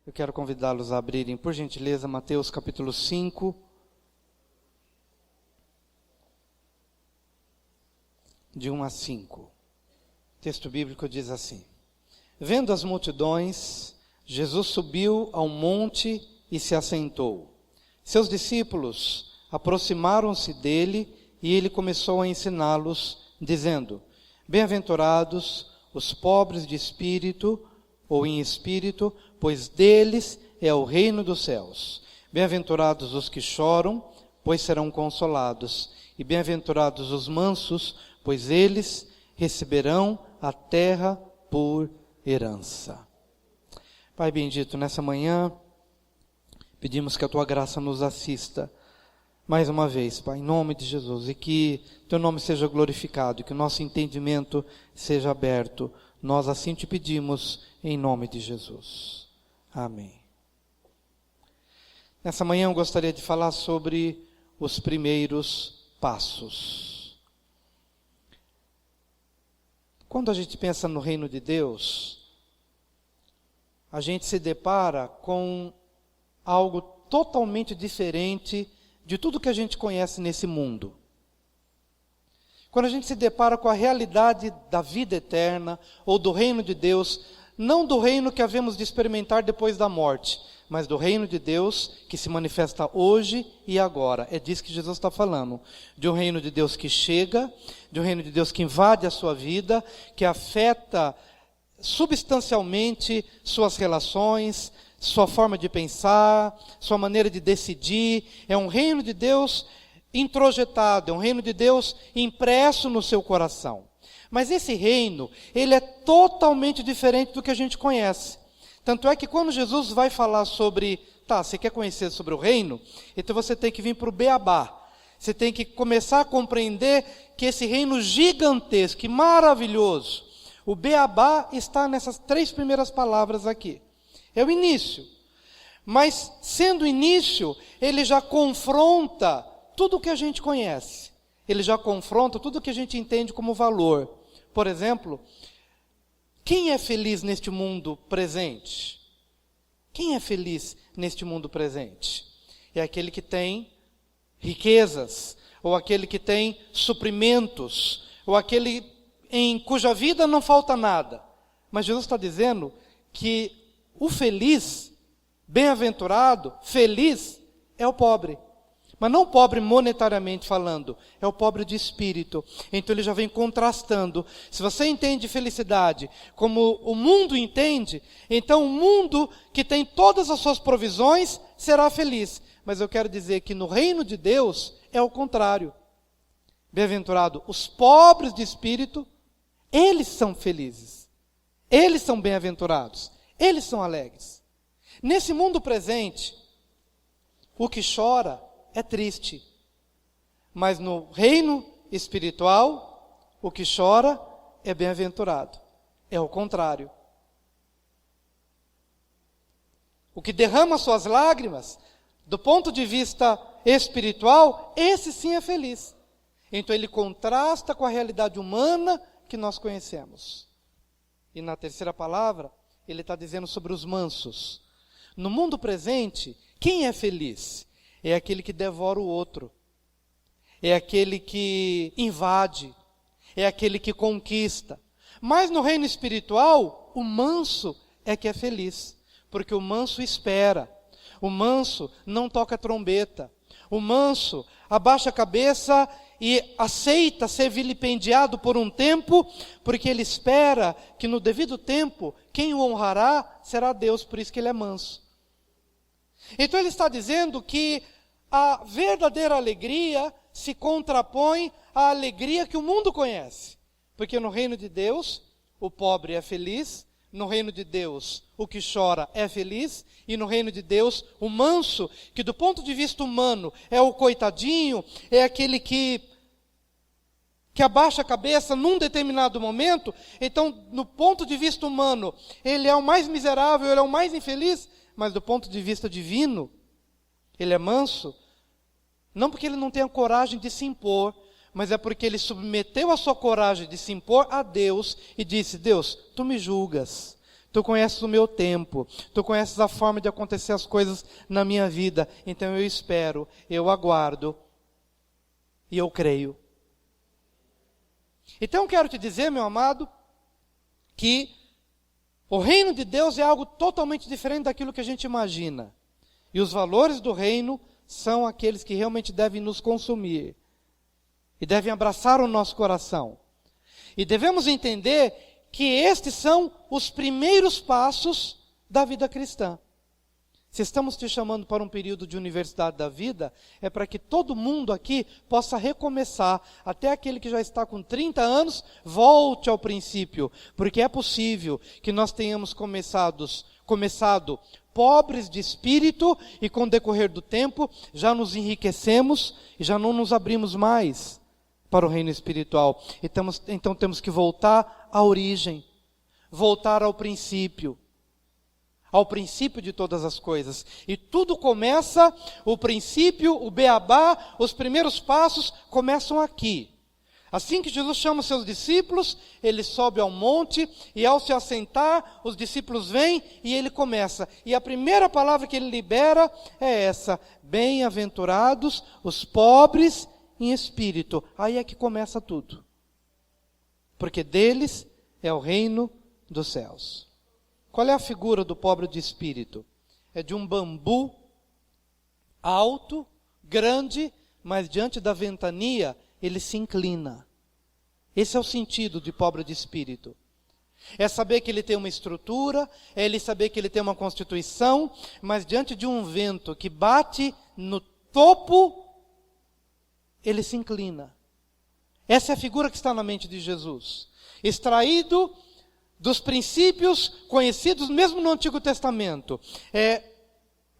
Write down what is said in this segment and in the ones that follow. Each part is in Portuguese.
Eu quero convidá-los a abrirem, por gentileza, Mateus capítulo 5, de 1 a 5. O texto bíblico diz assim: Vendo as multidões, Jesus subiu ao monte e se assentou. Seus discípulos aproximaram-se dele e ele começou a ensiná-los, dizendo: Bem-aventurados os pobres de espírito, ou em espírito, pois deles é o reino dos céus. Bem-aventurados os que choram, pois serão consolados. E bem-aventurados os mansos, pois eles receberão a terra por herança. Pai bendito, nessa manhã, pedimos que a Tua graça nos assista mais uma vez, Pai, em nome de Jesus, e que Teu nome seja glorificado, que o nosso entendimento seja aberto. Nós assim te pedimos, em nome de Jesus. Amém. Nessa manhã eu gostaria de falar sobre os primeiros passos. Quando a gente pensa no reino de Deus, a gente se depara com algo totalmente diferente de tudo que a gente conhece nesse mundo. Quando a gente se depara com a realidade da vida eterna, ou do reino de Deus, não do reino que havemos de experimentar depois da morte, mas do reino de Deus que se manifesta hoje e agora. É disso que Jesus está falando. De um reino de Deus que chega, de um reino de Deus que invade a sua vida, que afeta substancialmente suas relações, sua forma de pensar, sua maneira de decidir. É um reino de Deus introjetado, é um reino de Deus impresso no seu coração. Mas esse reino, ele é totalmente diferente do que a gente conhece. Tanto é que quando Jesus vai falar sobre, você quer conhecer sobre o reino? Então você tem que vir para o beabá. Você tem que começar a compreender que esse reino gigantesco e maravilhoso, o beabá está nessas 3 primeiras palavras aqui. É o início. Mas sendo o início, ele já confronta tudo o que a gente conhece. Ele já confronta tudo o que a gente entende como valor. Por exemplo, quem é feliz neste mundo presente? Quem é feliz neste mundo presente? É aquele que tem riquezas, ou aquele que tem suprimentos, ou aquele em cuja vida não falta nada. Mas Jesus está dizendo que o feliz, bem-aventurado, feliz, é o pobre. Mas não pobre monetariamente falando, é o pobre de espírito. Então ele já vem contrastando. Se você entende felicidade como o mundo entende, então o mundo que tem todas as suas provisões será feliz. Mas eu quero dizer que no reino de Deus é o contrário. Bem-aventurado, os pobres de espírito, eles são felizes. Eles são bem-aventurados. Eles são alegres. Nesse mundo presente, o que chora é triste, mas no reino espiritual, o que chora é bem-aventurado. É o contrário. O que derrama suas lágrimas, do ponto de vista espiritual, esse sim é feliz. Então ele contrasta com a realidade humana que nós conhecemos. E na terceira palavra, ele está dizendo sobre os mansos. No mundo presente, quem é feliz? É aquele que devora o outro, é aquele que invade, é aquele que conquista. Mas no reino espiritual, o manso é que é feliz, porque o manso espera, o manso não toca trombeta, o manso abaixa a cabeça e aceita ser vilipendiado por um tempo, porque ele espera que no devido tempo, quem o honrará será Deus, por isso que ele é manso. Então ele está dizendo que a verdadeira alegria se contrapõe à alegria que o mundo conhece. Porque no reino de Deus, o pobre é feliz, no reino de Deus, o que chora é feliz, e no reino de Deus, o manso, que do ponto de vista humano é o coitadinho, é aquele que abaixa a cabeça num determinado momento. Então, no ponto de vista humano, ele é o mais miserável, ele é o mais infeliz, mas do ponto de vista divino, ele é manso, não porque ele não tenha coragem de se impor, mas é porque ele submeteu a sua coragem de se impor a Deus e disse: Deus, tu me julgas, Tu conheces o meu tempo. Tu conheces a forma de acontecer as coisas na minha vida. Então eu espero, eu aguardo e eu creio. Então eu quero te dizer, meu amado, que o reino de Deus é algo totalmente diferente daquilo que a gente imagina. E os valores do reino são aqueles que realmente devem nos consumir. E devem abraçar o nosso coração. E devemos entender que estes são os primeiros passos da vida cristã. Se estamos te chamando para um período de universidade da vida, é para que todo mundo aqui possa recomeçar, até aquele que já está com 30 anos, volte ao princípio, porque é possível que nós tenhamos começado pobres de espírito e com o decorrer do tempo já nos enriquecemos e já não nos abrimos mais para o reino espiritual. Então temos que voltar à origem, voltar ao princípio de todas as coisas. E tudo começa, o princípio, o beabá, os primeiros passos começam aqui. Assim que Jesus chama os seus discípulos, ele sobe ao monte e ao se assentar, os discípulos vêm e ele começa. E a primeira palavra que ele libera é essa: bem-aventurados os pobres em espírito. Aí é que começa tudo. Porque deles é o reino dos céus. Qual é a figura do pobre de espírito? É de um bambu alto, grande, mas diante da ventania ele se inclina. Esse é o sentido de pobre de espírito. É saber que ele tem uma estrutura, é ele saber que ele tem uma constituição, mas diante de um vento que bate no topo, ele se inclina. Essa é a figura que está na mente de Jesus. Extraído dos princípios conhecidos mesmo no Antigo Testamento, é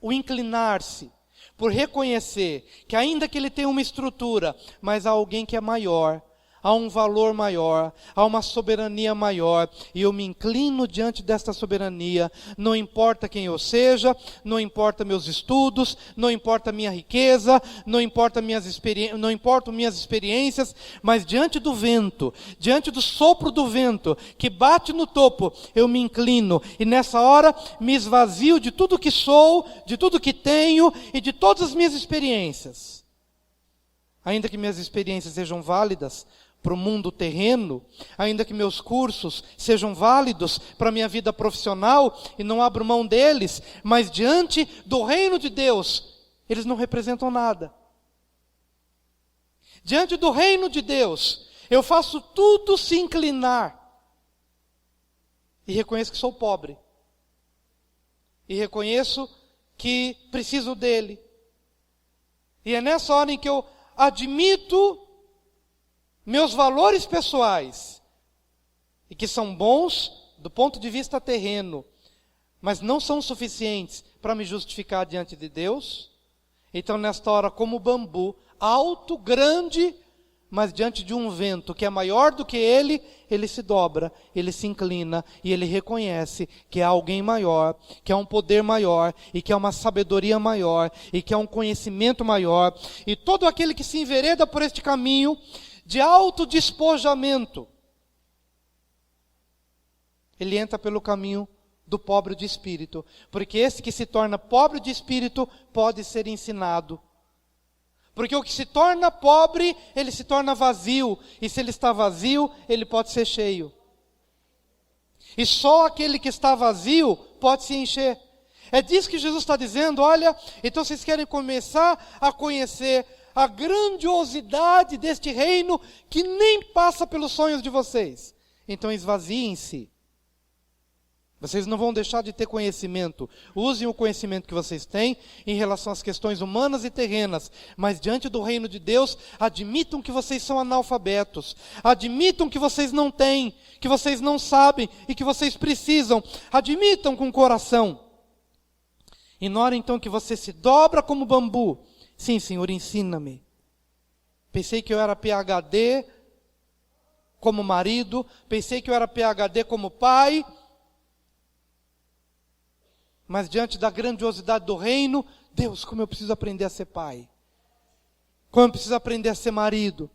o inclinar-se, por reconhecer que ainda que ele tenha uma estrutura, mas há alguém que é maior, há um valor maior, há uma soberania maior, e eu me inclino diante desta soberania, não importa quem eu seja, não importa meus estudos, não importa minha riqueza, não importa minhas experiências, mas diante do vento, diante do sopro do vento, que bate no topo, eu me inclino, e nessa hora me esvazio de tudo que sou, de tudo que tenho, e de todas as minhas experiências. Ainda que minhas experiências sejam válidas para o mundo terreno, ainda que meus cursos sejam válidos para a minha vida profissional, e não abro mão deles, mas diante do reino de Deus, eles não representam nada. Diante do reino de Deus, eu faço tudo se inclinar, e reconheço que sou pobre, e reconheço que preciso dele, e é nessa hora em que eu admito meus valores pessoais, e que são bons do ponto de vista terreno, mas não são suficientes para me justificar diante de Deus. Então nesta hora, como bambu, alto, grande, mas diante de um vento que é maior do que ele se dobra, ele se inclina, e ele reconhece que há alguém maior, que há um poder maior, e que há uma sabedoria maior, e que há um conhecimento maior, e todo aquele que se envereda por este caminho de autodespojamento, ele entra pelo caminho do pobre de espírito, porque esse que se torna pobre de espírito pode ser ensinado, porque o que se torna pobre, ele se torna vazio, e se ele está vazio, ele pode ser cheio, e só aquele que está vazio pode se encher. É disso que Jesus está dizendo: olha, então vocês querem começar a conhecer a grandiosidade deste reino que nem passa pelos sonhos de vocês. Então esvaziem-se. Vocês não vão deixar de ter conhecimento. Usem o conhecimento que vocês têm em relação às questões humanas e terrenas, mas diante do reino de Deus, admitam que vocês são analfabetos. Admitam que vocês não têm, que vocês não sabem e que vocês precisam. Admitam com o coração. E na hora então que você se dobra como bambu: sim, Senhor, ensina-me. Pensei que eu era PhD como marido, pensei que eu era PhD como pai, mas diante da grandiosidade do reino, Deus, como eu preciso aprender a ser pai, como eu preciso aprender a ser marido,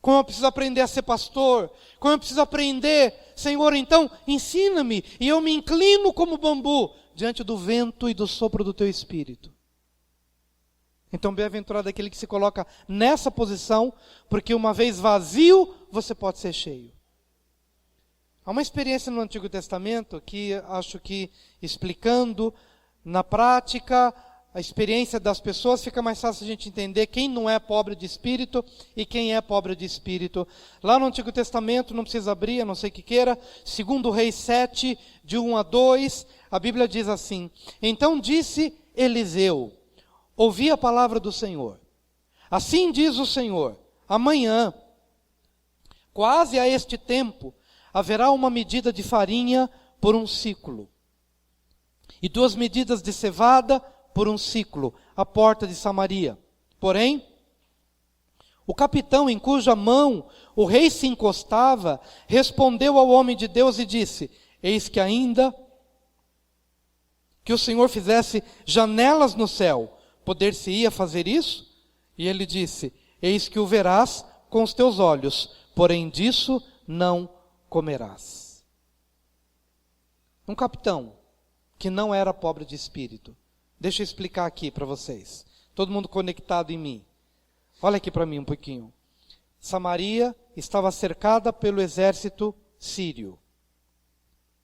como eu preciso aprender a ser pastor, como eu preciso aprender, Senhor, então ensina-me, e eu me inclino como bambu diante do vento e do sopro do teu Espírito. Então, bem-aventurado aquele que se coloca nessa posição, porque uma vez vazio, você pode ser cheio. Há uma experiência no Antigo Testamento que acho que, explicando na prática, a experiência das pessoas, fica mais fácil a gente entender quem não é pobre de espírito e quem é pobre de espírito. Lá no Antigo Testamento, não precisa abrir, a não sei que queira, 2 Reis 7, de 1 a 2, a Bíblia diz assim: Então disse Eliseu: ouvi a palavra do Senhor. Assim diz o Senhor: amanhã, quase a este tempo, haverá uma medida de farinha por um siclo, e 2 medidas de cevada por um siclo, à porta de Samaria. Porém, o capitão em cuja mão o rei se encostava, respondeu ao homem de Deus e disse: eis que ainda que o Senhor fizesse janelas no céu, poder-se-ia fazer isso? E ele disse: eis que o verás com os teus olhos, porém disso não comerás. Um capitão que não era pobre de espírito. Deixa eu explicar aqui para vocês. Todo mundo conectado em mim. Olha aqui para mim um pouquinho. Samaria estava cercada pelo exército sírio.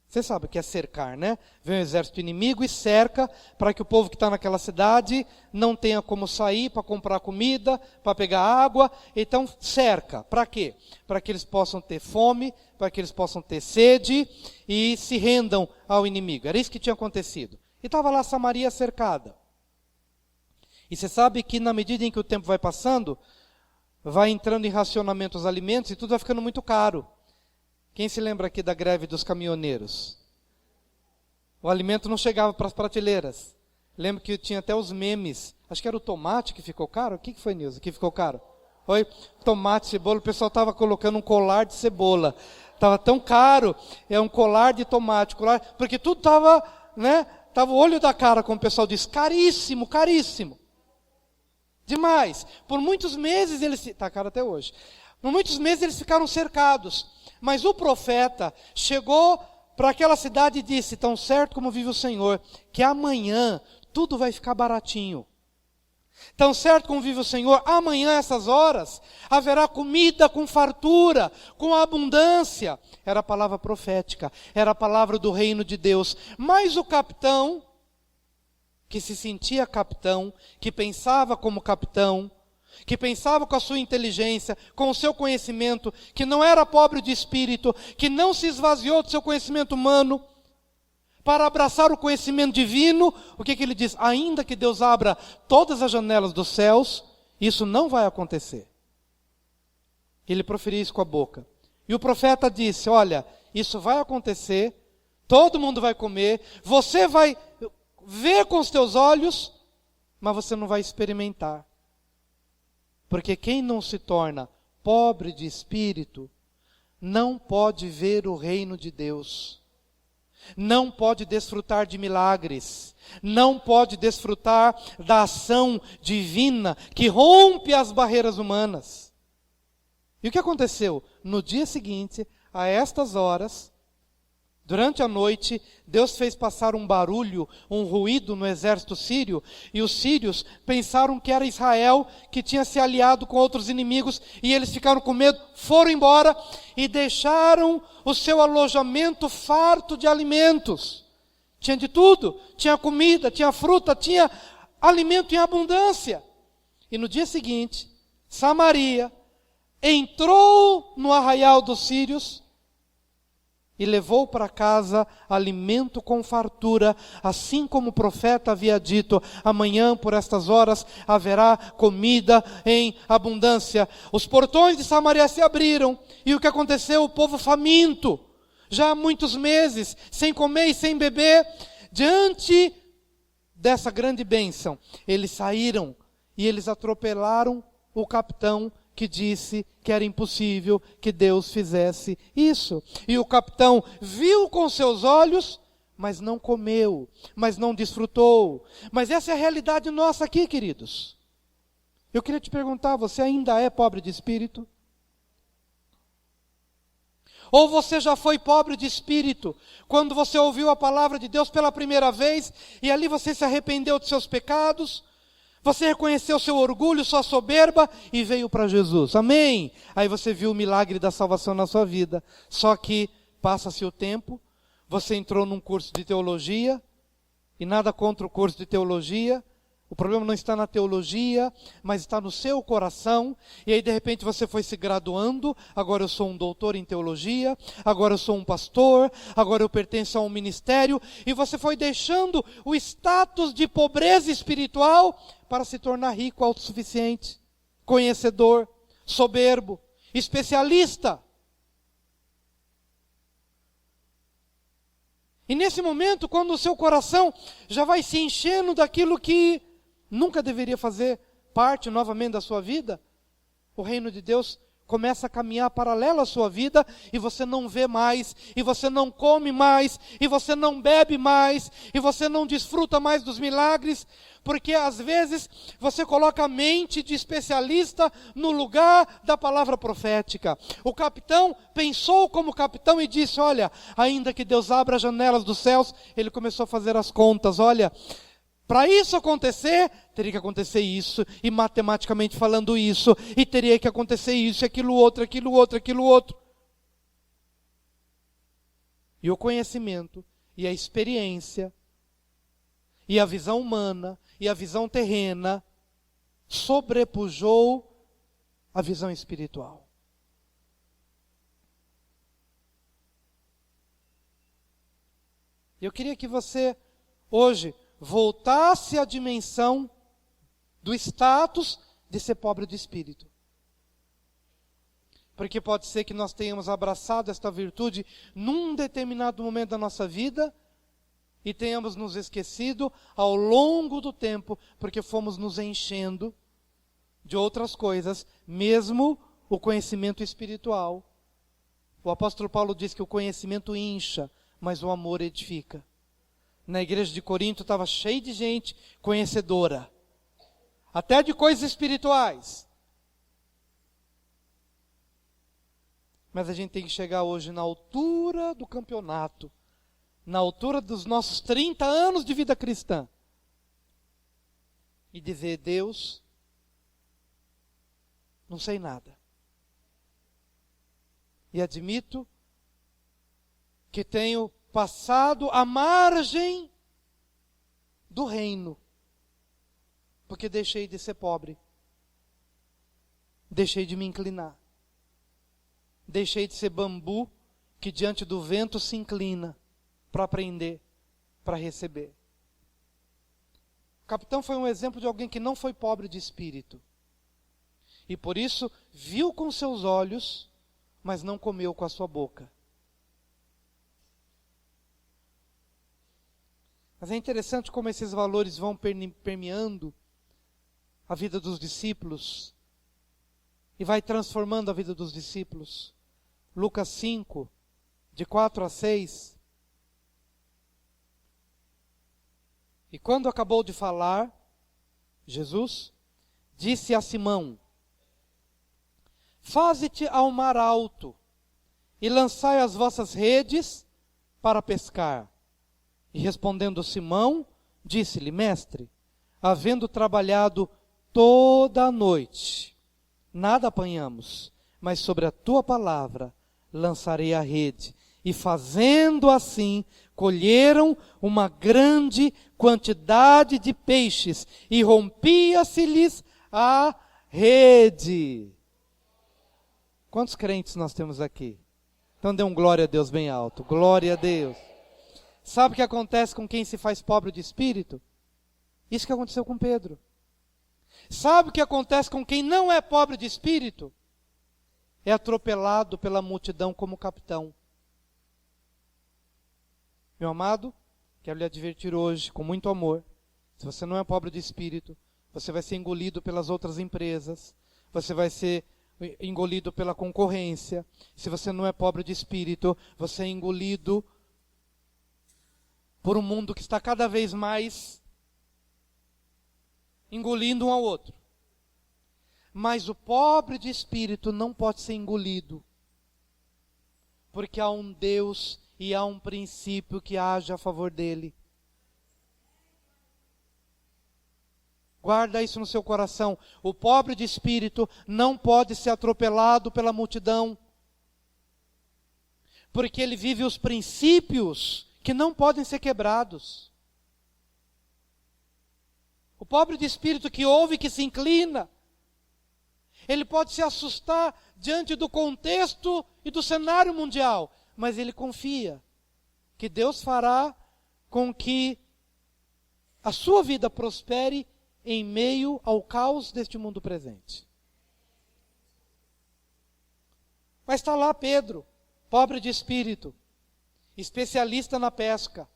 Você sabe o que é cercar, né? Vem um exército inimigo e cerca para que o povo que está naquela cidade não tenha como sair para comprar comida, para pegar água. Então cerca. Para quê? Para que eles possam ter fome, para que eles possam ter sede e se rendam ao inimigo. Era isso que tinha acontecido. E estava lá Samaria cercada. E você sabe que na medida em que o tempo vai passando, vai entrando em racionamento os alimentos e tudo vai ficando muito caro. Quem se lembra aqui da greve dos caminhoneiros? O alimento não chegava para as prateleiras. Lembro que tinha até os memes. Acho que era o tomate que ficou caro. O que foi, Nilson, que ficou caro? Oi? Tomate, cebola. O pessoal estava colocando um colar de cebola. Estava tão caro. É um colar de tomate. Porque tudo estava, né? Estava o olho da cara, como o pessoal diz. Caríssimo, caríssimo. Demais. Por muitos meses eles... Está caro até hoje. Por muitos meses eles ficaram cercados. Mas o profeta chegou para aquela cidade e disse: tão certo como vive o Senhor, que amanhã tudo vai ficar baratinho. Tão certo como vive o Senhor, amanhã essas horas haverá comida com fartura, com abundância. Era a palavra profética, era a palavra do reino de Deus. Mas o capitão, que se sentia capitão, que pensava como capitão, que pensava com a sua inteligência, com o seu conhecimento, que não era pobre de espírito, que não se esvaziou do seu conhecimento humano, para abraçar o conhecimento divino, o que ele diz? Ainda que Deus abra todas as janelas dos céus, isso não vai acontecer. Ele proferiu isso com a boca. E o profeta disse: olha, isso vai acontecer, todo mundo vai comer, você vai ver com os teus olhos, mas você não vai experimentar. Porque quem não se torna pobre de espírito, não pode ver o reino de Deus, não pode desfrutar de milagres, não pode desfrutar da ação divina que rompe as barreiras humanas. E o que aconteceu? No dia seguinte, a estas horas, durante a noite, Deus fez passar um barulho, um ruído no exército sírio, e os sírios pensaram que era Israel que tinha se aliado com outros inimigos, e eles ficaram com medo, foram embora e deixaram o seu alojamento farto de alimentos. Tinha de tudo, tinha comida, tinha fruta, tinha alimento em abundância. E no dia seguinte, Samaria entrou no arraial dos sírios e levou para casa alimento com fartura, assim como o profeta havia dito: amanhã por estas horas haverá comida em abundância. Os portões de Samaria se abriram, e o que aconteceu? O povo faminto, já há muitos meses, sem comer e sem beber, diante dessa grande bênção, eles saíram e eles atropelaram o capitão que disse que era impossível que Deus fizesse isso. E o capitão viu com seus olhos, mas não comeu, mas não desfrutou. Mas essa é a realidade nossa aqui, queridos. Eu queria te perguntar: você ainda é pobre de espírito? Ou você já foi pobre de espírito, quando você ouviu a palavra de Deus pela primeira vez, e ali você se arrependeu dos seus pecados, você reconheceu seu orgulho, sua soberba, e veio para Jesus, amém? Aí você viu o milagre da salvação na sua vida, só que passa-se o tempo, você entrou num curso de teologia, e nada contra o curso de teologia, o problema não está na teologia, mas está no seu coração. E aí de repente você foi se graduando, agora eu sou um doutor em teologia, agora eu sou um pastor, agora eu pertenço a um ministério. E você foi deixando o status de pobreza espiritual para se tornar rico, autossuficiente, conhecedor, soberbo, especialista. E nesse momento, quando o seu coração já vai se enchendo daquilo que nunca deveria fazer parte novamente da sua vida, o reino de Deus começa a caminhar paralelo à sua vida, e você não vê mais, e você não come mais, e você não bebe mais, e você não desfruta mais dos milagres, porque às vezes você coloca a mente de especialista no lugar da palavra profética. O capitão pensou como capitão e disse, olha, ainda que Deus abra as janelas dos céus, ele começou a fazer as contas, olha, para isso acontecer, teria que acontecer isso, e matematicamente falando isso, e teria que acontecer isso, aquilo outro, aquilo outro, aquilo outro. E o conhecimento, e a experiência, e a visão humana, e a visão terrena, sobrepujou a visão espiritual. Eu queria que você, hoje, voltasse à dimensão do status de ser pobre de espírito. Porque pode ser que nós tenhamos abraçado esta virtude num determinado momento da nossa vida e tenhamos nos esquecido ao longo do tempo, porque fomos nos enchendo de outras coisas, mesmo o conhecimento espiritual. O apóstolo Paulo diz que o conhecimento incha, mas o amor edifica. Na igreja de Corinto estava cheio de gente conhecedora, até de coisas espirituais. Mas a gente tem que chegar hoje na altura do campeonato, na altura dos nossos 30 anos de vida cristã, e dizer, Deus, não sei nada. E admito que tenho passado à margem do reino, porque deixei de ser pobre, deixei de me inclinar, deixei de ser bambu que diante do vento se inclina para aprender, para receber. O capitão foi um exemplo de alguém que não foi pobre de espírito, e por isso viu com seus olhos, mas não comeu com a sua boca. Mas é interessante como esses valores vão permeando a vida dos discípulos e vai transformando a vida dos discípulos. Lucas 5, de 4 a 6. E quando acabou de falar, Jesus disse a Simão, faze-te ao mar alto e lançai as vossas redes para pescar. E respondendo Simão, disse-lhe, mestre, havendo trabalhado toda a noite, nada apanhamos, mas sobre a tua palavra lançarei a rede. E fazendo assim, colheram uma grande quantidade de peixes, e rompia-se-lhes a rede. Quantos crentes nós temos aqui? Então dê um glória a Deus bem alto. Glória a Deus. Sabe o que acontece com quem se faz pobre de espírito? Isso que aconteceu com Pedro. Sabe o que acontece com quem não é pobre de espírito? É atropelado pela multidão como capitão. Meu amado, quero lhe advertir hoje, com muito amor, se você não é pobre de espírito, você vai ser engolido pelas outras empresas, você vai ser engolido pela concorrência. Se você não é pobre de espírito, você é engolido por um mundo que está cada vez mais engolindo um ao outro. Mas o pobre de espírito não pode ser engolido Porque há um Deus e há um princípio que age a favor dele. Guarda isso no seu coração. O pobre de espírito não pode ser atropelado pela multidão, porque ele vive os princípios que não podem ser quebrados. O pobre de espírito que ouve, que se inclina, ele pode se assustar diante do contexto e do cenário mundial, mas ele confia que Deus fará com que a sua vida prospere em meio ao caos deste mundo presente. Mas está lá Pedro, pobre de espírito, especialista na pesca.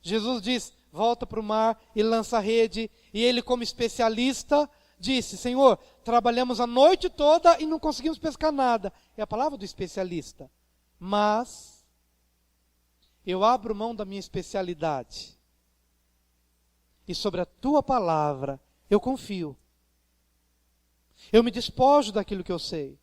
Jesus diz, volta para o mar e lança a rede. E ele, como especialista, disse, Senhor, trabalhamos a noite toda e não conseguimos pescar nada. É a palavra do especialista. Mas eu abro mão da minha especialidade. E sobre a tua palavra eu confio. Eu me despojo daquilo que eu sei.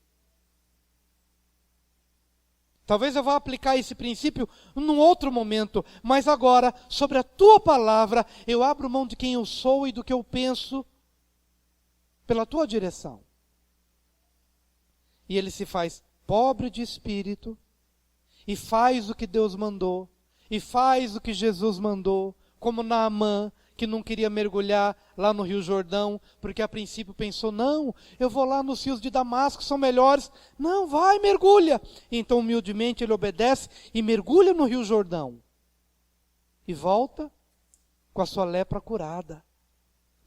Talvez eu vá aplicar esse princípio num outro momento, mas agora, sobre a tua palavra, eu abro mão de quem eu sou e do que eu penso pela tua direção. E ele se faz pobre de espírito e faz o que Deus mandou, e faz o que Jesus mandou, como Naamã, que não queria mergulhar lá no Rio Jordão, porque a princípio pensou, não, eu vou lá nos rios de Damasco, são melhores. Não, vai, mergulha. Então, humildemente, ele obedece e mergulha no Rio Jordão. E volta com a sua lepra curada,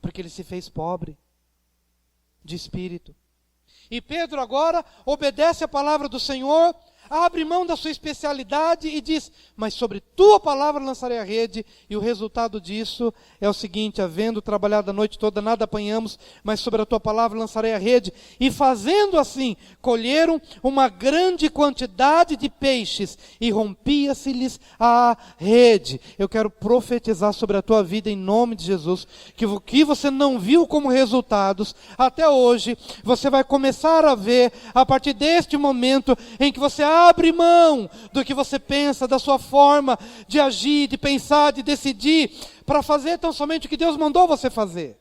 porque ele se fez pobre de espírito. E Pedro agora obedece a palavra do Senhor, abre mão da sua especialidade e diz, mas sobre tua palavra lançarei a rede. E o resultado disso é o seguinte, havendo trabalhado a noite toda, nada apanhamos, mas sobre a tua palavra lançarei a rede. E fazendo assim, colheram uma grande quantidade de peixes, e rompia-se-lhes a rede. Eu quero profetizar sobre a tua vida em nome de Jesus, que o que você não viu como resultados até hoje, você vai começar a ver a partir deste momento em que você abre mão do que você pensa, da sua forma de agir, de pensar, de decidir, para fazer tão somente o que Deus mandou você fazer.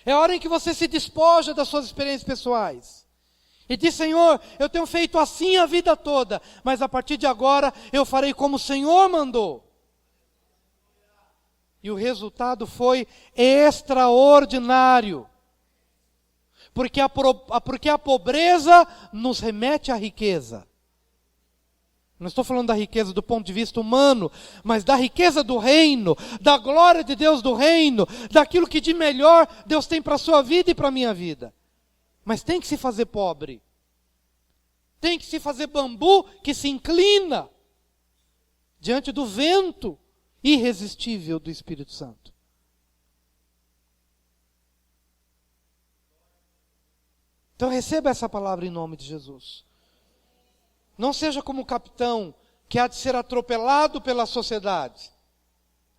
É a hora em que você se despoja das suas experiências pessoais. E diz, Senhor, eu tenho feito assim a vida toda, mas a partir de agora eu farei como o Senhor mandou. E o resultado foi extraordinário. Porque a pobreza nos remete à riqueza. Não estou falando da riqueza do ponto de vista humano, mas da riqueza do reino, da glória de Deus do reino, daquilo que de melhor Deus tem para a sua vida e para a minha vida. Mas tem que se fazer pobre. Tem que se fazer bambu que se inclina diante do vento irresistível do Espírito Santo. Então receba essa palavra em nome de Jesus. Não seja como o capitão que há de ser atropelado pela sociedade,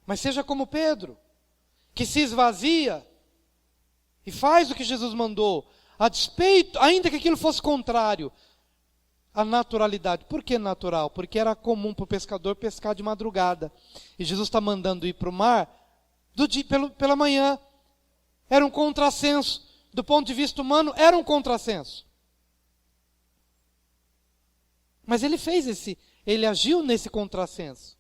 mas seja como Pedro, que se esvazia e faz o que Jesus mandou, a despeito, ainda que aquilo fosse contrário à naturalidade. Por que natural? Porque era comum para o pescador pescar de madrugada. E Jesus está mandando ir para o mar pela manhã. Era um contrassenso. Do ponto de vista humano, era um contrassenso. Mas ele agiu nesse contrassenso.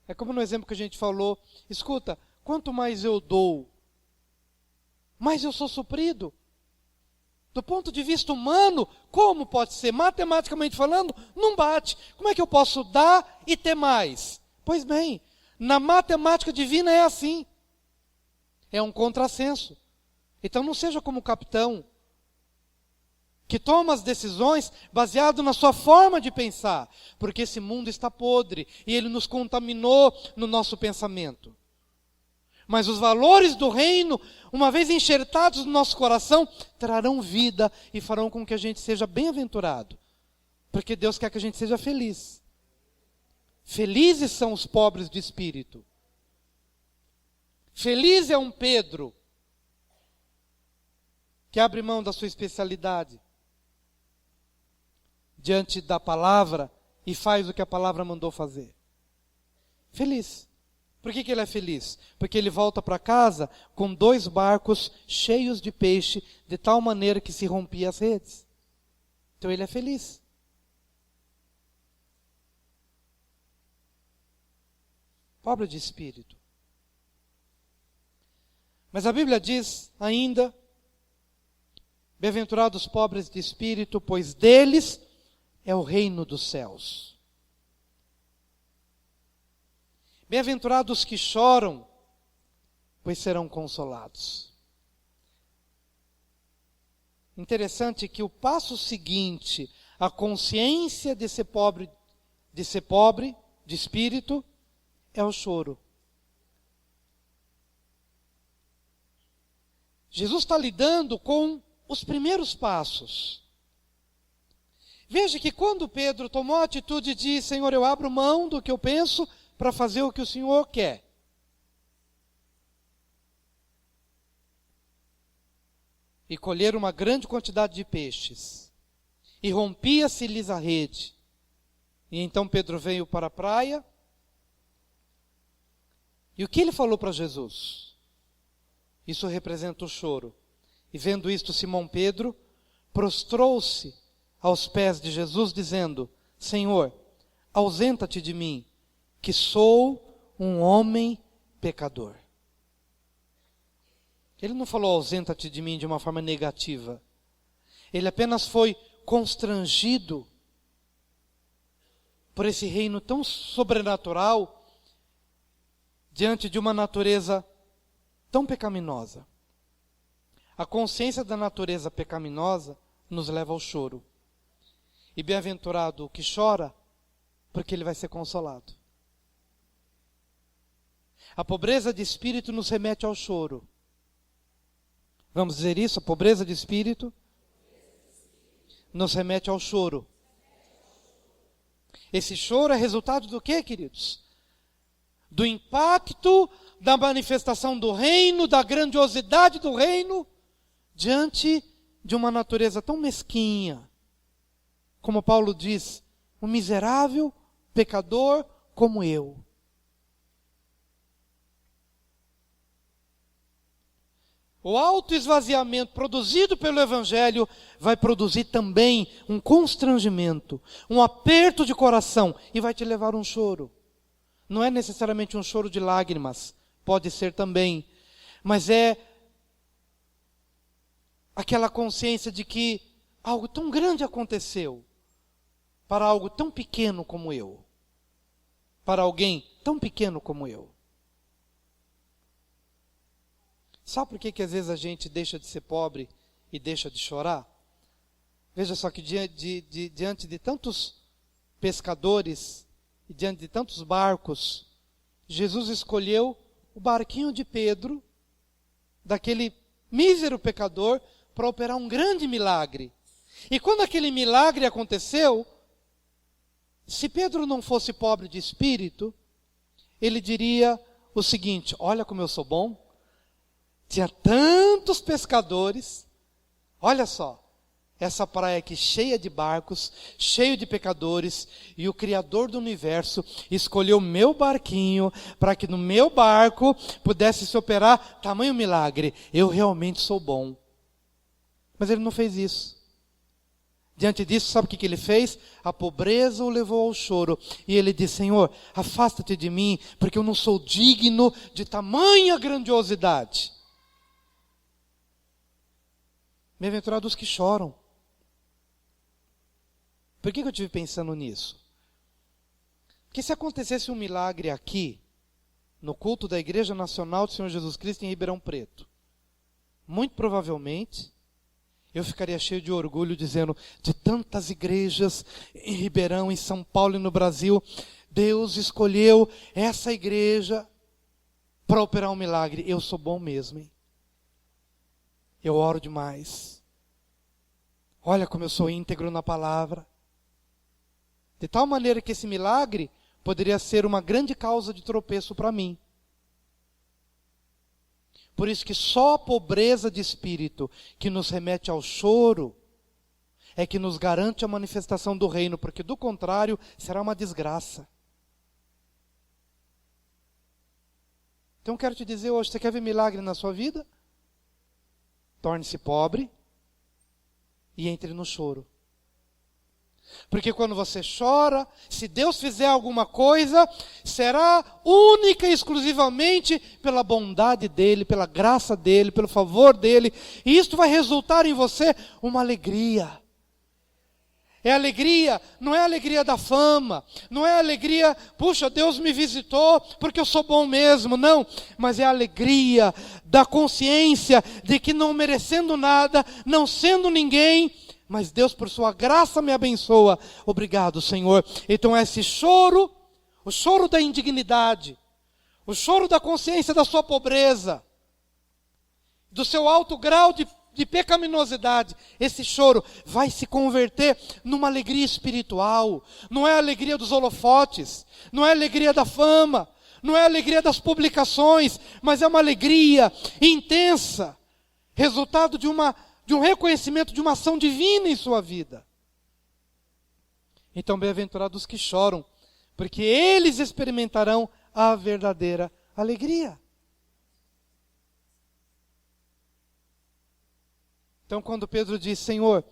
É como no exemplo que a gente falou, escuta, quanto mais eu dou, mais eu sou suprido. Do ponto de vista humano, como pode ser? Matematicamente falando, não bate. Como é que eu posso dar e ter mais? Pois bem, na matemática divina é assim. É um contrassenso. Então não seja como o capitão, que toma as decisões baseado na sua forma de pensar, porque esse mundo está podre e ele nos contaminou no nosso pensamento. Mas os valores do reino, uma vez enxertados no nosso coração, trarão vida e farão com que a gente seja bem-aventurado, porque Deus quer que a gente seja feliz. Felizes são os pobres de espírito. Feliz é um Pedro que abre mão da sua especialidade, diante da palavra e faz o que a palavra mandou fazer? Feliz. Por que ele é feliz? Porque ele volta para casa com 2 barcos cheios de peixe, de tal maneira que se rompia as redes. Então ele é feliz. Pobre de espírito. Mas a Bíblia diz ainda: bem-aventurados os pobres de espírito, pois deles é o reino dos céus. Bem-aventurados os que choram, pois serão consolados. Interessante que o passo seguinte, a consciência de ser pobre de espírito, é o choro. Jesus está lidando com os primeiros passos. Veja que quando Pedro tomou a atitude de: Senhor, eu abro mão do que eu penso para fazer o que o Senhor quer. E colher uma grande quantidade de peixes. E rompia-se-lhes a rede. E então Pedro veio para a praia. E o que ele falou para Jesus? Isso representa o choro. E vendo isto, Simão Pedro prostrou-se aos pés de Jesus, dizendo: Senhor, ausenta-te de mim, que sou um homem pecador. Ele não falou ausenta-te de mim de uma forma negativa. Ele apenas foi constrangido por esse reino tão sobrenatural diante de uma natureza tão pecaminosa. A consciência da natureza pecaminosa nos leva ao choro. E bem-aventurado o que chora, porque ele vai ser consolado. A pobreza de espírito nos remete ao choro. Vamos dizer isso? A pobreza de espírito nos remete ao choro. Esse choro é resultado do quê, queridos? Do impacto da manifestação do reino, da grandiosidade do reino, diante de uma natureza tão mesquinha. Como Paulo diz, um miserável pecador como eu. O autoesvaziamento produzido pelo Evangelho vai produzir também um constrangimento, um aperto de coração e vai te levar a um choro. Não é necessariamente um choro de lágrimas, pode ser também, mas é aquela consciência de que algo tão grande aconteceu para algo tão pequeno como eu, para alguém tão pequeno como eu. Sabe por que às vezes a gente deixa de ser pobre e deixa de chorar? Veja só que diante de tantos pescadores e diante de tantos barcos, Jesus escolheu o barquinho de Pedro, daquele mísero pecador, para operar um grande milagre. E quando aquele milagre aconteceu, se Pedro não fosse pobre de espírito, ele diria o seguinte: olha como eu sou bom. Tinha tantos pescadores, olha só, essa praia aqui cheia de barcos, cheio de pecadores, e o Criador do universo escolheu o meu barquinho, para que no meu barco pudesse se operar tamanho milagre. Eu realmente sou bom. Mas ele não fez isso. Diante disso, sabe o que ele fez? A pobreza o levou ao choro. E ele disse: Senhor, afasta-te de mim, porque eu não sou digno de tamanha grandiosidade. Bem-aventurados os que choram. Por que eu estive pensando nisso? Porque se acontecesse um milagre aqui, no culto da Igreja Nacional do Senhor Jesus Cristo em Ribeirão Preto, muito provavelmente, eu ficaria cheio de orgulho dizendo: de tantas igrejas em Ribeirão, em São Paulo e no Brasil, Deus escolheu essa igreja para operar um milagre. Eu sou bom mesmo, hein? Eu oro demais. Olha como eu sou íntegro na palavra. De tal maneira que esse milagre poderia ser uma grande causa de tropeço para mim. Por isso que só a pobreza de espírito que nos remete ao choro é que nos garante a manifestação do reino, porque do contrário será uma desgraça. Então quero te dizer hoje, você quer ver milagre na sua vida? Torne-se pobre e entre no choro. Porque quando você chora, se Deus fizer alguma coisa, será única e exclusivamente pela bondade dEle, pela graça dEle, pelo favor dEle. E isso vai resultar em você uma alegria. É alegria, não é alegria da fama, não é alegria, puxa, Deus me visitou porque eu sou bom mesmo, não. Mas é a alegria da consciência de que não merecendo nada, não sendo ninguém, mas Deus por sua graça me abençoa. Obrigado, Senhor. Então esse choro, o choro da indignidade, o choro da consciência da sua pobreza, do seu alto grau de pecaminosidade, esse choro vai se converter numa alegria espiritual. Não é a alegria dos holofotes, não é a alegria da fama, não é a alegria das publicações, mas é uma alegria intensa, resultado de um reconhecimento de uma ação divina em sua vida. Então, bem-aventurados os que choram, porque eles experimentarão a verdadeira alegria. Então, quando Pedro diz, Senhor,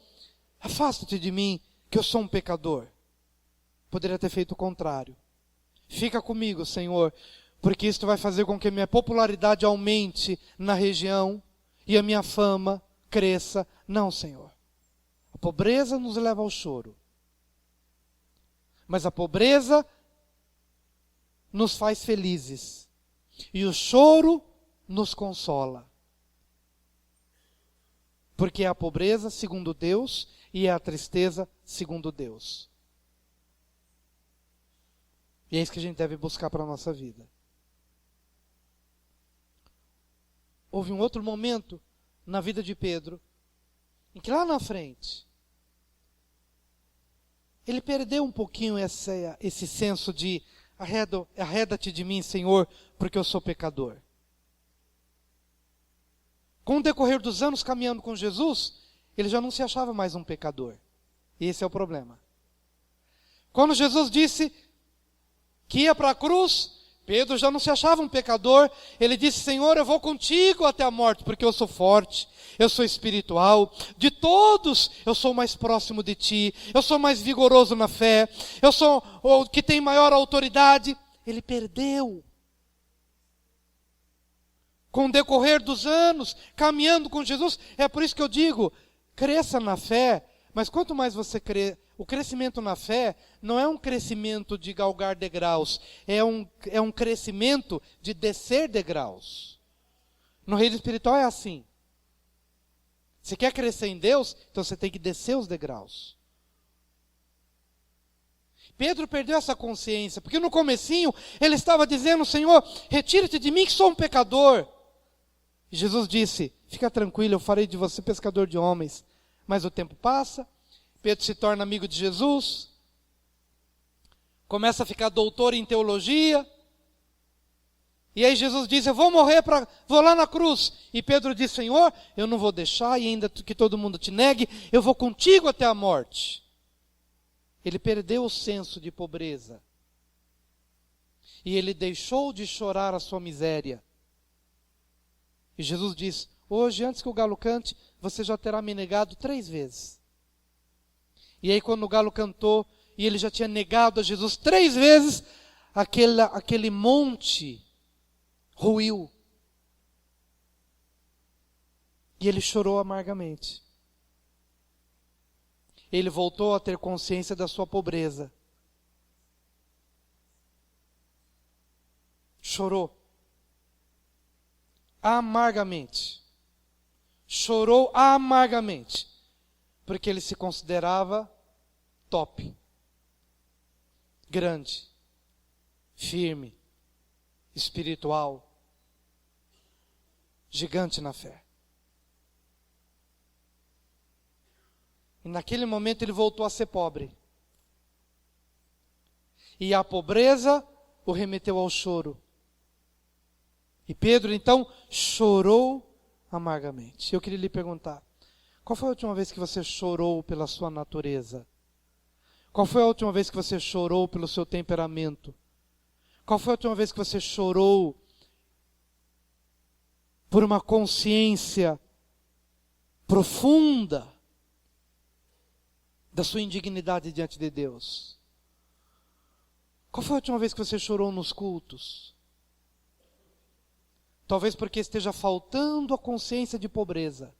afasta-te de mim, que eu sou um pecador, poderia ter feito o contrário. Fica comigo, Senhor, porque isto vai fazer com que a minha popularidade aumente na região e a minha fama cresça. Não, Senhor. A pobreza nos leva ao choro. Mas a pobreza nos faz felizes. E o choro nos consola. Porque é a pobreza segundo Deus e é a tristeza segundo Deus. E é isso que a gente deve buscar para a nossa vida. Houve um outro momento na vida de Pedro, em que lá na frente, ele perdeu um pouquinho esse senso de arreda-te de mim, Senhor, porque eu sou pecador. Com o decorrer dos anos caminhando com Jesus, ele já não se achava mais um pecador. E esse é o problema. Quando Jesus disse que ia para a cruz, Pedro já não se achava um pecador. Ele disse, Senhor, eu vou contigo até a morte, porque eu sou forte, eu sou espiritual. De todos, eu sou mais próximo de ti, eu sou mais vigoroso na fé, eu sou o que tem maior autoridade. Ele perdeu. Com o decorrer dos anos, caminhando com Jesus, é por isso que eu digo, cresça na fé, mas quanto mais você crê, o crescimento na fé não é um crescimento de galgar degraus, é um crescimento de descer degraus. No reino espiritual é assim. Você quer crescer em Deus, então você tem que descer os degraus. Pedro perdeu essa consciência, porque no comecinho ele estava dizendo, Senhor, retira-te de mim que sou um pecador. E Jesus disse, fica tranquilo, eu farei de você pescador de homens. Mas o tempo passa, Pedro se torna amigo de Jesus, começa a ficar doutor em teologia, e aí Jesus diz, eu vou morrer, vou lá na cruz. E Pedro diz, Senhor, eu não vou deixar, e ainda que todo mundo te negue, eu vou contigo até a morte. Ele perdeu o senso de pobreza. E ele deixou de chorar a sua miséria. E Jesus diz, hoje, antes que o galo cante, você já terá me negado 3 vezes. E aí quando o galo cantou, e ele já tinha negado a Jesus 3 vezes, aquele monte ruiu. E ele chorou amargamente. Ele voltou a ter consciência da sua pobreza. Chorou amargamente. Chorou amargamente. Porque ele se considerava top, grande, firme, espiritual, gigante na fé. E naquele momento ele voltou a ser pobre. E a pobreza o remeteu ao choro. E Pedro então chorou amargamente. Eu queria lhe perguntar, Qual foi a última vez que você chorou pela sua natureza? Qual foi a última vez que você chorou pelo seu temperamento? Qual foi a última vez que você chorou por uma consciência profunda da sua indignidade diante de Deus? Qual foi a última vez que você chorou nos cultos? Talvez porque esteja faltando a consciência de pobreza.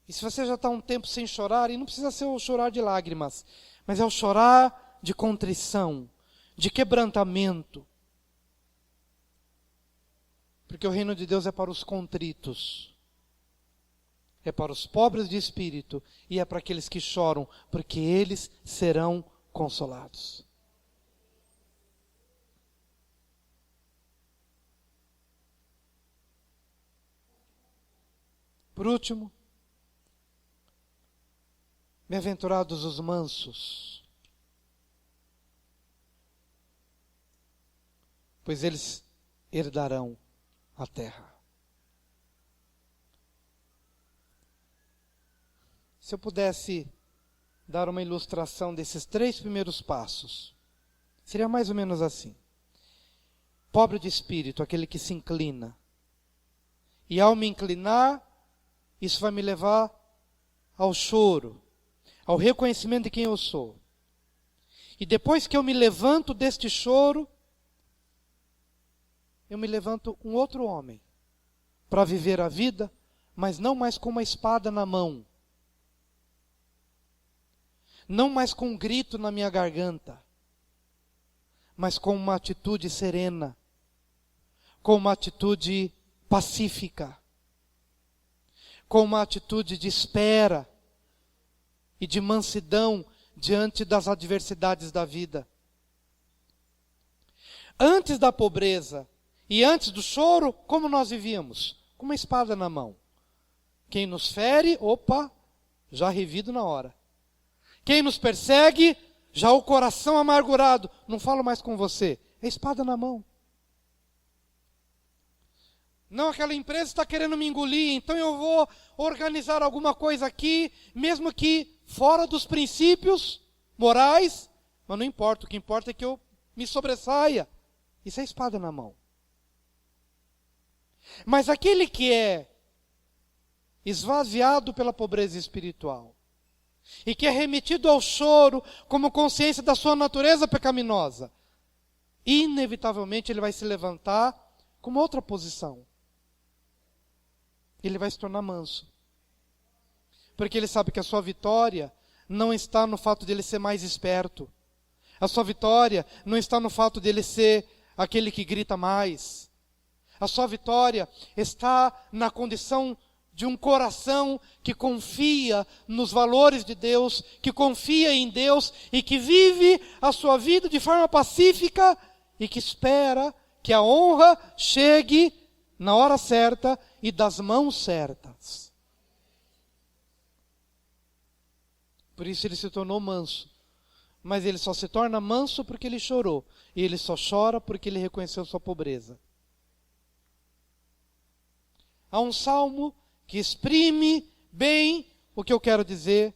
E se você já está um tempo sem chorar, e não precisa ser o chorar de lágrimas, mas é o chorar de contrição, de quebrantamento. Porque o reino de Deus é para os contritos, é para os pobres de espírito e é para aqueles que choram, porque eles serão consolados. Por último, bem-aventurados os mansos, pois eles herdarão a terra. Se eu pudesse dar uma ilustração desses 3 primeiros passos, seria mais ou menos assim. Pobre de espírito, aquele que se inclina. E ao me inclinar, isso vai me levar ao choro, ao reconhecimento de quem eu sou. E depois que eu me levanto deste choro, eu me levanto um outro homem, para viver a vida, mas não mais com uma espada na mão, não mais com um grito na minha garganta, mas com uma atitude serena, com uma atitude pacífica, com uma atitude de espera e de mansidão diante das adversidades da vida. Antes da pobreza e antes do choro, como nós vivíamos? Com uma espada na mão. Quem nos fere, opa, já revido na hora. Quem nos persegue, já o coração amargurado. Não falo mais com você. É espada na mão. Não, aquela empresa está querendo me engolir, então eu vou organizar alguma coisa aqui, mesmo que fora dos princípios morais, mas não importa, o que importa é que eu me sobressaia. Isso é espada na mão. Mas aquele que é esvaziado pela pobreza espiritual e que é remetido ao choro como consciência da sua natureza pecaminosa, inevitavelmente ele vai se levantar com uma outra posição. Ele vai se tornar manso. Porque ele sabe que a sua vitória não está no fato de ele ser mais esperto. A sua vitória não está no fato de ele ser aquele que grita mais. A sua vitória está na condição de um coração que confia nos valores de Deus, que confia em Deus e que vive a sua vida de forma pacífica e que espera que a honra chegue na hora certa e das mãos certas. Por isso ele se tornou manso. Mas ele só se torna manso porque ele chorou. E ele só chora porque ele reconheceu sua pobreza. Há um salmo que exprime bem o que eu quero dizer.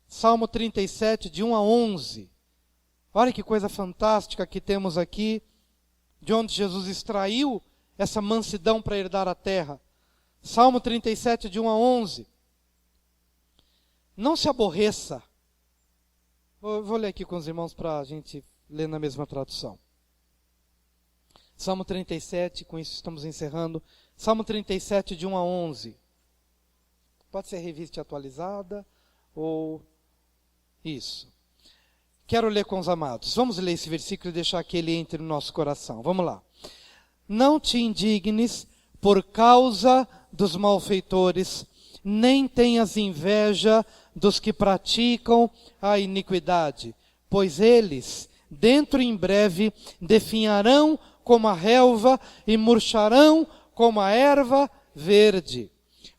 Salmo 37, de 1 a 11. Olha que coisa fantástica que temos aqui, de onde Jesus extraiu essa mansidão para herdar a terra. Salmo 37, de 1 a 11. Não se aborreça. Vou ler aqui com os irmãos para a gente ler na mesma tradução. Salmo 37, com isso estamos encerrando. Salmo 37, de 1 a 11. Pode ser revista e atualizada, ou isso. Quero ler com os amados. Vamos ler esse versículo e deixar que ele entre no nosso coração. Vamos lá. Não te indignes por causa dos malfeitores, nem tenhas inveja dos que praticam a iniquidade, pois eles, dentro em breve, definharão como a relva e murcharão como a erva verde.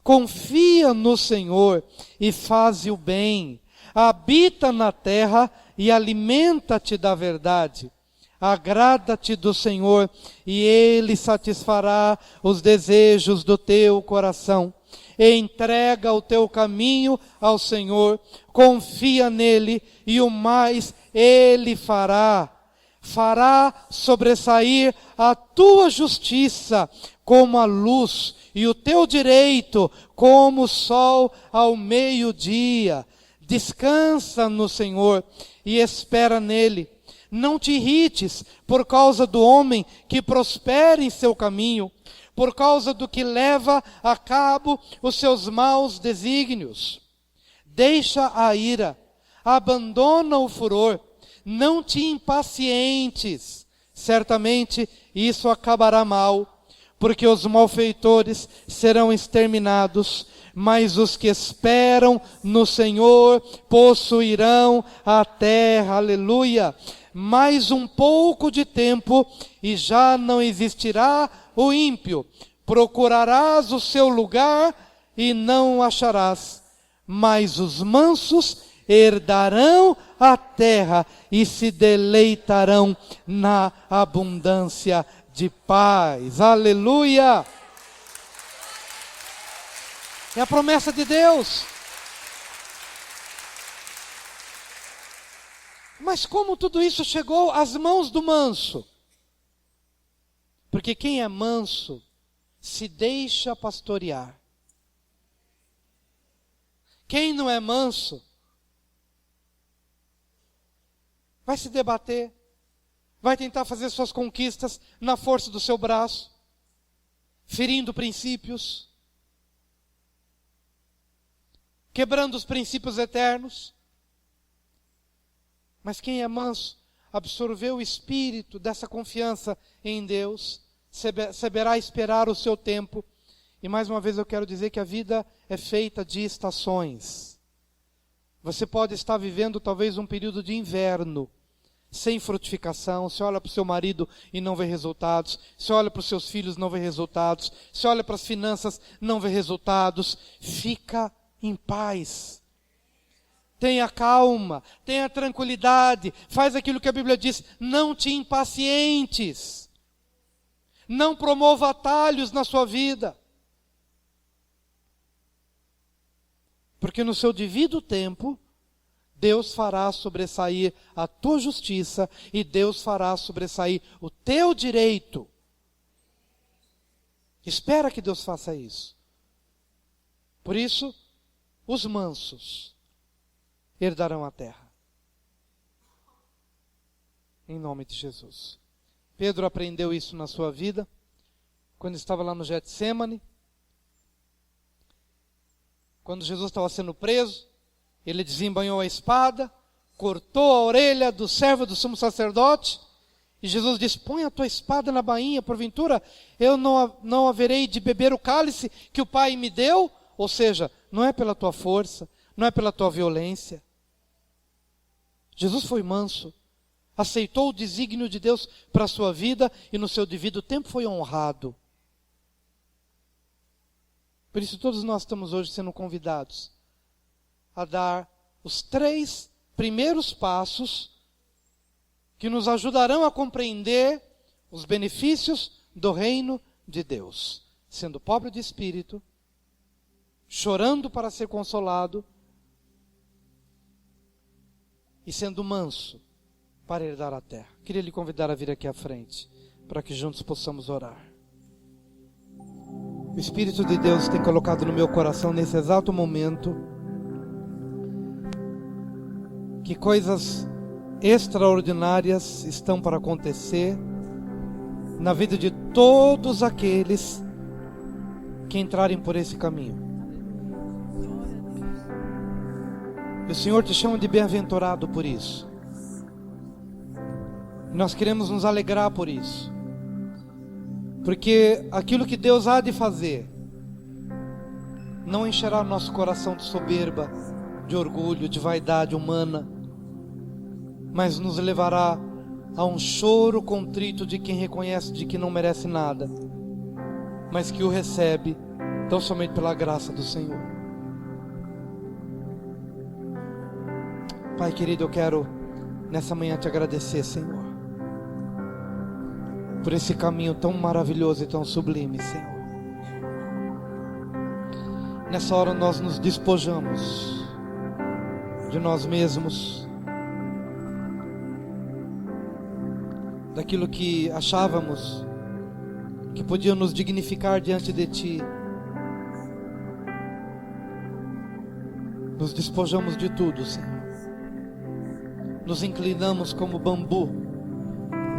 Confia no Senhor e faze o bem, habita na terra e alimenta-te da verdade. Agrada-te do Senhor, e Ele satisfará os desejos do teu coração. Entrega o teu caminho ao Senhor, confia nele, e o mais Ele fará. Fará sobressair a tua justiça como a luz, e o teu direito como o sol ao meio-dia. Descansa no Senhor e espera nele. Não te irrites por causa do homem que prospera em seu caminho, por causa do que leva a cabo os seus maus desígnios. Deixa a ira, abandona o furor, não te impacientes. Certamente isso acabará mal, porque os malfeitores serão exterminados, mas os que esperam no Senhor possuirão a terra. Aleluia! Mais um pouco de tempo e já não existirá o ímpio. Procurarás o seu lugar e não o acharás. Mas os mansos herdarão a terra e se deleitarão na abundância de paz. Aleluia! É a promessa de Deus. Mas como tudo isso chegou às mãos do manso? Porque quem é manso se deixa pastorear. Quem não é manso vai se debater, vai tentar fazer suas conquistas na força do seu braço, ferindo princípios, quebrando os princípios eternos. Mas quem é manso, absorveu o espírito dessa confiança em Deus, saberá esperar o seu tempo. E mais uma vez eu quero dizer que a vida é feita de estações. Você pode estar vivendo talvez um período de inverno, sem frutificação. Você olha para o seu marido e não vê resultados. Você olha para os seus filhos e não vê resultados. Você olha para as finanças e não vê resultados. Fica em paz. Tenha calma, tenha tranquilidade, faz aquilo que a Bíblia diz, não te impacientes, não promova atalhos na sua vida, porque no seu devido tempo, Deus fará sobressair a tua justiça e Deus fará sobressair o teu direito. Espera que Deus faça isso. Por isso, os mansos herdarão a terra. Em nome de Jesus. Pedro aprendeu isso na sua vida, quando estava lá no Getsêmani. Quando Jesus estava sendo preso, ele desembainhou a espada, cortou a orelha do servo do sumo sacerdote, e Jesus disse, põe a tua espada na bainha, porventura eu não haverei de beber o cálice que o Pai me deu? Ou seja, não é pela tua força, não é pela tua violência. Jesus foi manso, aceitou o desígnio de Deus para a sua vida e no seu devido tempo foi honrado. Por isso todos nós estamos hoje sendo convidados a dar os 3 primeiros passos que nos ajudarão a compreender os benefícios do reino de Deus. Sendo pobre de espírito, chorando para ser consolado, e sendo manso para herdar a terra. Queria lhe convidar a vir aqui à frente, para que juntos possamos orar. O Espírito de Deus tem colocado no meu coração nesse exato momento que coisas extraordinárias estão para acontecer na vida de todos aqueles que entrarem por esse caminho. E o Senhor te chama de bem-aventurado por isso. Nós queremos nos alegrar por isso. Porque aquilo que Deus há de fazer não encherá nosso coração de soberba, de orgulho, de vaidade humana, mas nos levará a um choro contrito de quem reconhece de que não merece nada, mas que o recebe tão somente pela graça do Senhor. Pai querido, eu quero nessa manhã te agradecer, Senhor, por esse caminho tão maravilhoso e tão sublime, Senhor. Nessa hora nós nos despojamos de nós mesmos, daquilo que achávamos que podia nos dignificar diante de Ti. Nos despojamos de tudo, Senhor. Nos inclinamos como bambu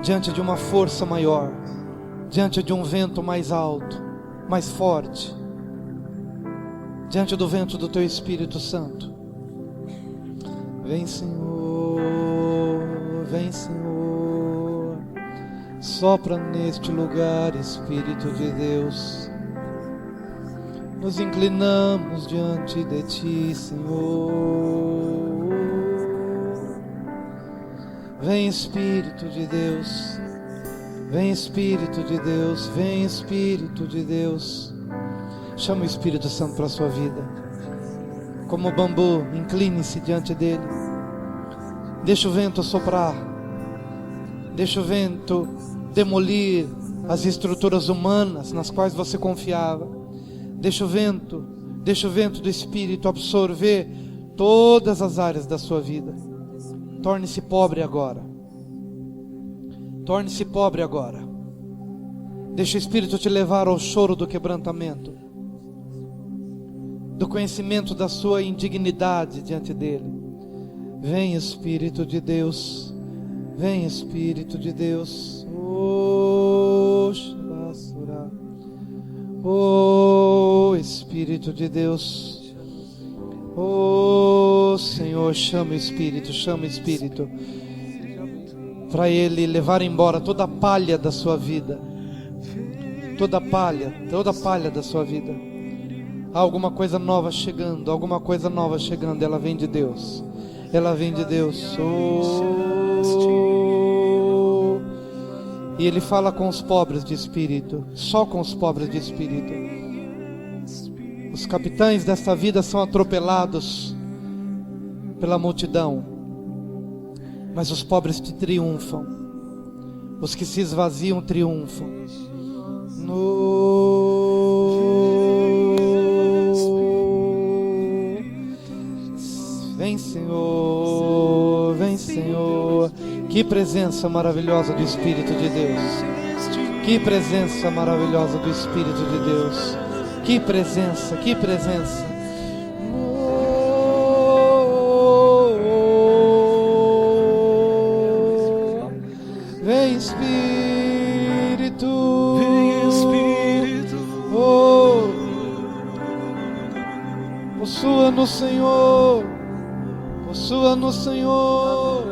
diante de uma força maior, diante de um vento mais alto, mais forte, diante do vento do Teu Espírito Santo. Vem, Senhor, vem, Senhor, sopra neste lugar, Espírito de Deus. Nos inclinamos diante de Ti, Senhor. Vem, Espírito de Deus, vem, Espírito de Deus, vem, Espírito de Deus. Chama o Espírito Santo para a sua vida. Como o bambu, incline-se diante dele. Deixa o vento soprar. Deixa o vento demolir as estruturas humanas nas quais você confiava. Deixa o vento do Espírito absorver todas as áreas da sua vida. Torne-se pobre agora. Torne-se pobre agora. Deixa o Espírito te levar ao choro do quebrantamento, do conhecimento da sua indignidade diante dele. Vem, Espírito de Deus. Vem, Espírito de Deus. Oh, Espírito de Deus. Oh, Senhor, chama o Espírito, para Ele levar embora toda a palha da sua vida. Toda a palha da sua vida. Há alguma coisa nova chegando, ela vem de Deus. Ela vem de Deus. Oh. E Ele fala com os pobres de espírito, só com os pobres de espírito. Os capitães desta vida são atropelados pela multidão, mas os pobres te triunfam. Os que se esvaziam triunfam. Vem, Senhor, vem, Senhor. Que presença maravilhosa do Espírito de Deus. Que presença maravilhosa do Espírito de Deus. Que presença, que presença. Vem, Espírito. Vem, Espírito. Oh, possua no Senhor. Possua no Senhor.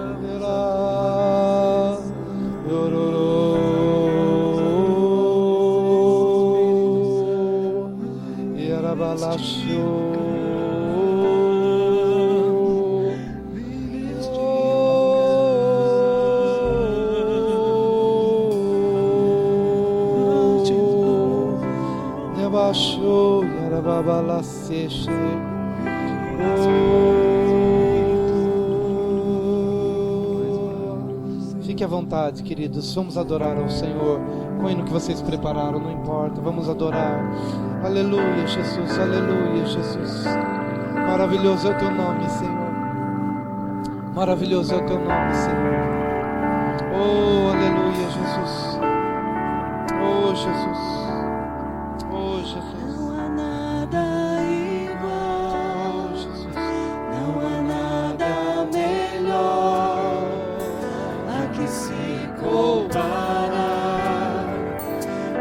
Fique à vontade, queridos. Vamos adorar ao Senhor com o hino que vocês prepararam, não importa. Vamos adorar. Aleluia, Jesus. Aleluia, Jesus. Maravilhoso é o teu nome, Senhor. Maravilhoso é o teu nome, Senhor. Oh, aleluia, Jesus. Oh, Jesus. Oh, Jesus. Não há nada igual. Oh, Jesus. Não há nada melhor a que se comparar.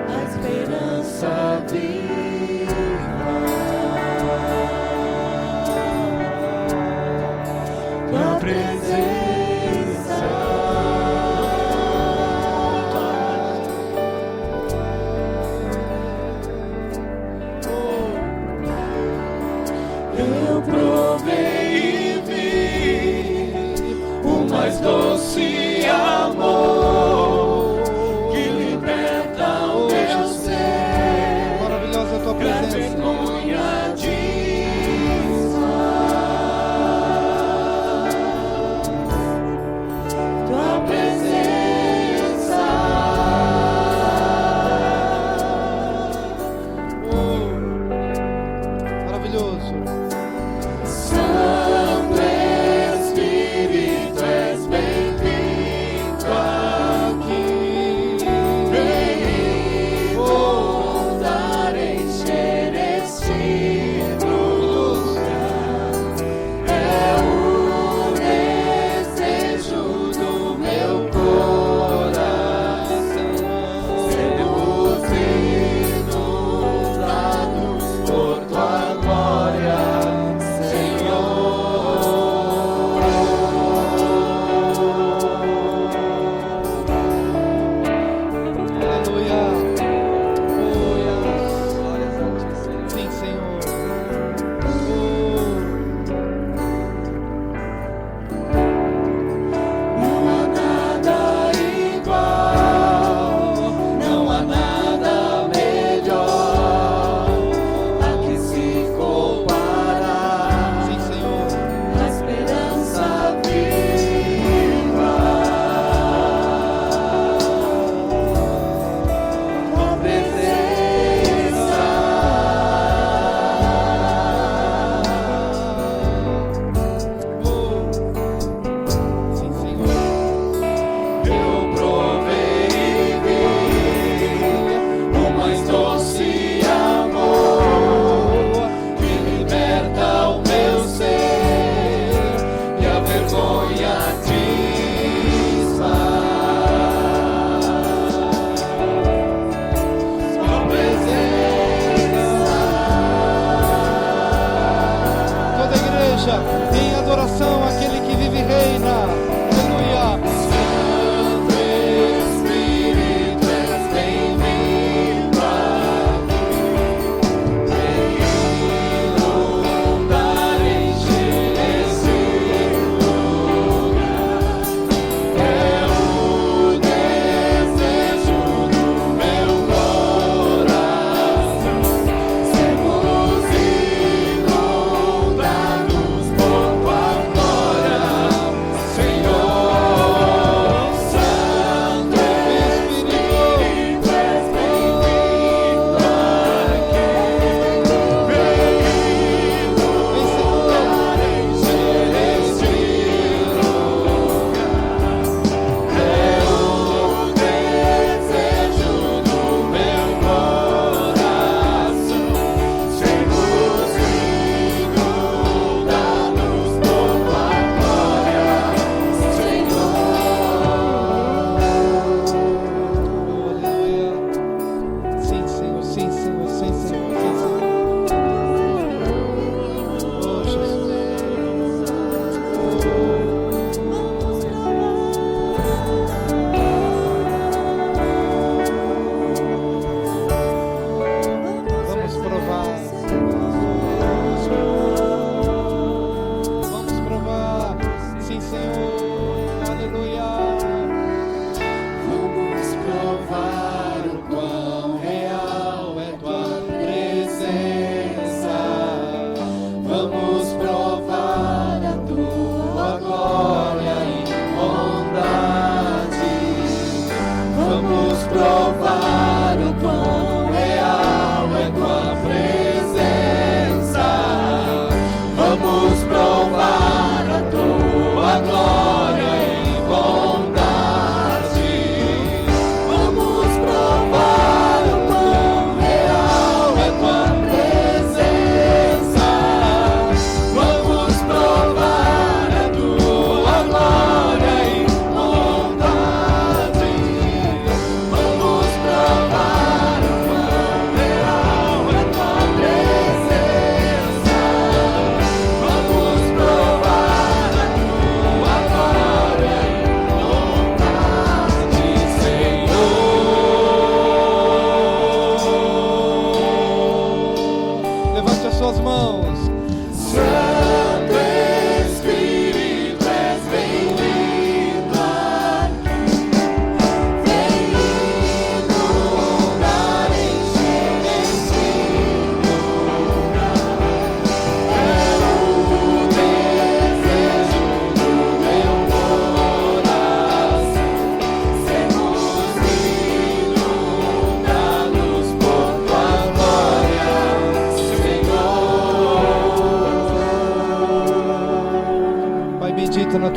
A esperança viva, tua presença. Eu provei e vi o mais doce amor que liberta o meu ser. Maravilhosa é a tua Que a presença. vergonha desfaz. Tua presença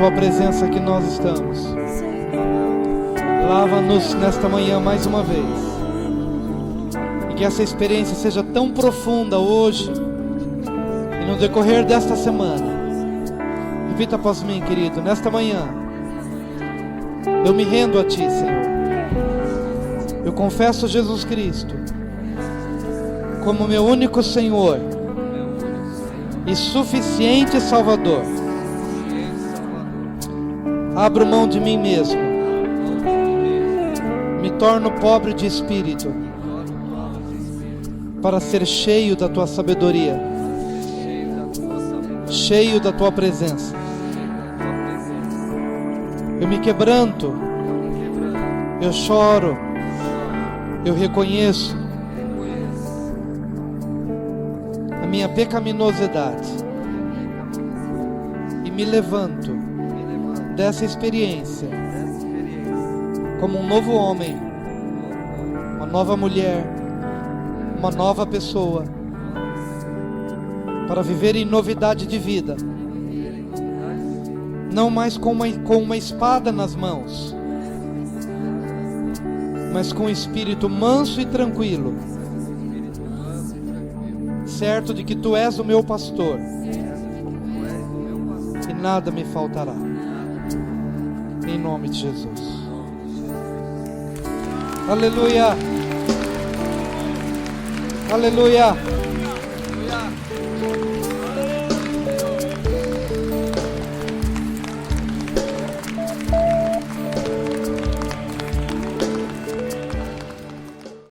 tua presença que nós estamos. Lava-nos nesta manhã mais uma vez. E que essa experiência seja tão profunda hoje e no decorrer desta semana. Repita após mim, querido. Nesta manhã, eu me rendo a Ti, Senhor. Eu confesso Jesus Cristo como meu único Senhor e suficiente Salvador. Abro mão de mim mesmo. Me torno pobre de espírito para ser cheio da Tua sabedoria, cheio da Tua presença. Eu me quebranto, eu choro, eu reconheço a minha pecaminosidade e me levanto dessa experiência como um novo homem, uma nova mulher, uma nova pessoa, para viver em novidade de vida, não mais com uma espada nas mãos, mas com um espírito manso e tranquilo, certo de que Tu és o meu pastor e nada me faltará, em nome de Jesus. Aleluia, aleluia.